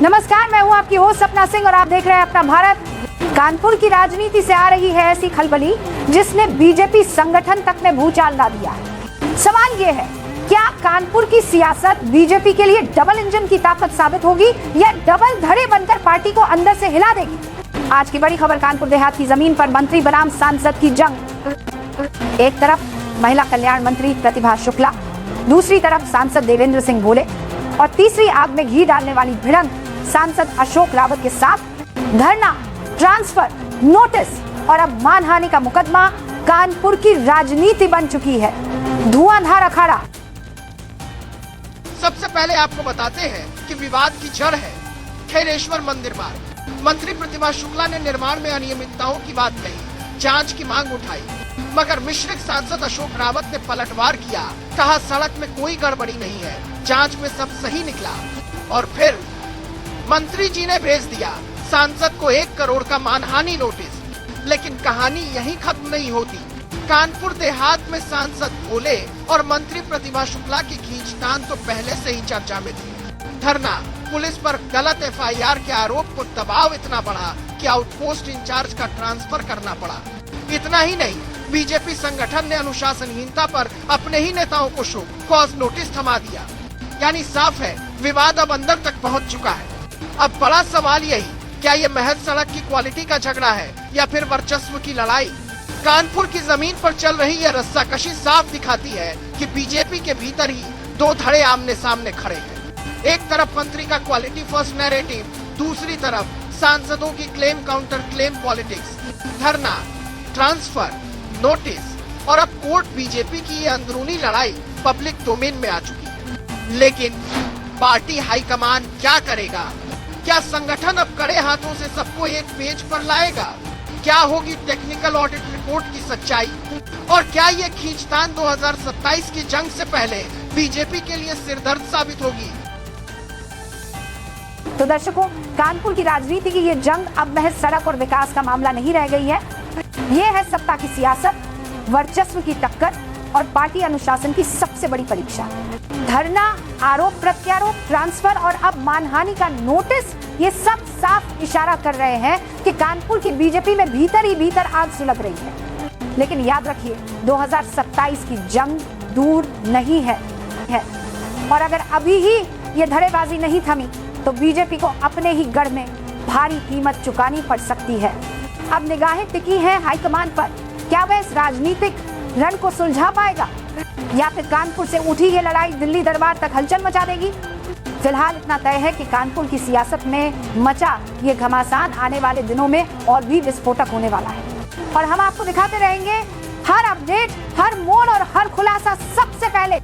नमस्कार, मैं हूं आपकी होस्ट सपना सिंह और आप देख रहे हैं अपना भारत। कानपुर की राजनीति से आ रही है ऐसी खलबली जिसने बीजेपी संगठन तक में भूचाल ला दिया है। सवाल ये है, क्या कानपुर की सियासत बीजेपी के लिए डबल इंजन की ताकत साबित होगी या डबल धड़े बनकर पार्टी को अंदर से हिला देगी? आज की बड़ी खबर, कानपुर देहात की जमीन पर मंत्री बनाम सांसद की जंग। एक तरफ महिला कल्याण मंत्री प्रतिभा शुक्ला, दूसरी तरफ सांसद देवेंद्र सिंह भोले और तीसरी आग में घी डालने वाली भिड़ंत सांसद अशोक रावत के साथ धरना, ट्रांसफर, नोटिस और अब मानहानि का मुकदमा कानपुर की राजनीति बन चुकी है। धुआंधार अखाड़ा। सबसे पहले आपको बताते हैं कि विवाद की जड़ है खैरेश्वर मंदिर मार्ग। मंत्री प्रतिभा शुक्ला ने निर्माण में अनियमितताओं की बात कही, जांच की मांग उठाई, मगर मिश्रित सांसद अशोक रावत ने पलटवार किया। कहा सड़क में कोई गड़बड़ी नहीं है, जांच में सब सही निकला। और फिर मंत्री जी ने भेज दिया सांसद को 1 करोड़ का मानहानि नोटिस। लेकिन कहानी यहीं खत्म नहीं होती। कानपुर देहात में सांसद भोले और मंत्री प्रतिभा शुक्ला की खींचतान तो पहले से ही चर्चा में थी। धरना, पुलिस पर गलत एफआईआर के आरोप को दबाव इतना बढ़ा कि आउटपोस्ट इंचार्ज का ट्रांसफर करना पड़ा। इतना ही नहीं, बीजेपी संगठन ने अनुशासनहीनता पर अपने ही नेताओं को शो कॉज नोटिस थमा दिया। यानी साफ है, विवाद अब अंदर तक पहुंच चुका है। अब बड़ा सवाल यही, क्या ये महज सड़क की क्वालिटी का झगड़ा है या फिर वर्चस्व की लड़ाई? कानपुर की जमीन पर चल रही यह रस्साकशी साफ दिखाती है कि बीजेपी के भीतर ही 2 धड़े आमने सामने खड़े हैं। एक तरफ मंत्री का क्वालिटी फर्स्ट नैरेटिव, दूसरी तरफ सांसदों की क्लेम काउंटर क्लेम पॉलिटिक्स। धरना, ट्रांसफर, नोटिस और अब कोर्ट, बीजेपी की ये अंदरूनी लड़ाई पब्लिक डोमेन में आ चुकी है। लेकिन पार्टी हाईकमान क्या करेगा? क्या संगठन अब कड़े हाथों से सबको एक पेज पर लाएगा? क्या होगी टेक्निकल ऑडिट रिपोर्ट की सच्चाई? और क्या ये खींचतान 2027 की जंग से पहले बीजेपी के लिए सिरदर्द साबित होगी? तो दर्शकों, कानपुर की राजनीति की ये जंग अब महज सड़क और विकास का मामला नहीं रह गई है। ये है सत्ता की सियासत, वर्चस्व की टक्कर और पार्टी अनुशासन की सबसे बड़ी परीक्षा। धरना, आरोप प्रत्यारोप, ट्रांसफर और अब मानहानि का नोटिस, ये सब साफ इशारा कर रहे हैं कि कानपुर की बीजेपी में भीतर ही भीतर आग सुलग रही है। लेकिन याद रखिए, 2027 की जंग दूर नहीं है। और अगर अभी ही ये धड़ेबाजी नहीं थमी तो बीजेपी को अपने ही गढ़ में भारी कीमत चुकानी पड़ सकती है। अब निगाहें टिकी हैं हाईकमान पर। क्या वह इस राजनीतिक रण को सुलझा पाएगा या फिर कानपुर से उठी ये लड़ाई दिल्ली दरबार तक हलचल मचा देगी? फिलहाल इतना तय है कि कानपुर की सियासत में मचा ये घमासान आने वाले दिनों में और भी विस्फोटक होने वाला है। और हम आपको दिखाते रहेंगे हर अपडेट, हर मोड़ और हर खुलासा सबसे पहले।